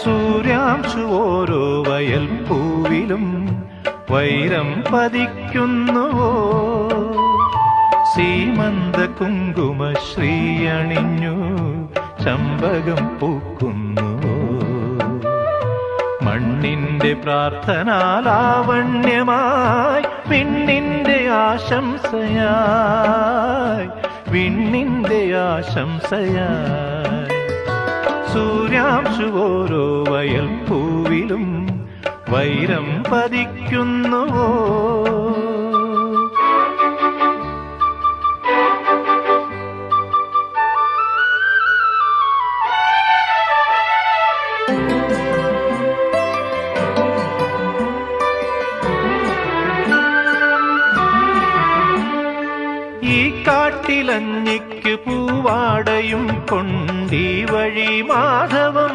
സൂര്യാംശു ഓരോ വയൽ പൂവിലും വൈരം പതിക്കുന്നുവോ, സീമന്ത കുങ്കുമ ശ്രീയണിഞ്ഞു ചമ്പകം പൂക്കുന്നുവോ. മണ്ണിന്റെ പ്രാർത്ഥനാലാവണ്യമായി വിണ്ണിന്റെ ആശംസയായി, വിണ്ണിന്റെ ആശംസയായി. സൂര്യാംശു ഓരോ വയൽ പൂവിലും വൈരം പതിക്കുന്നുവോ. ഈ കാട്ടിലഞ്ഞിക്ക് പൂവാടയും കൊണ്ടീ വഴി മാധവം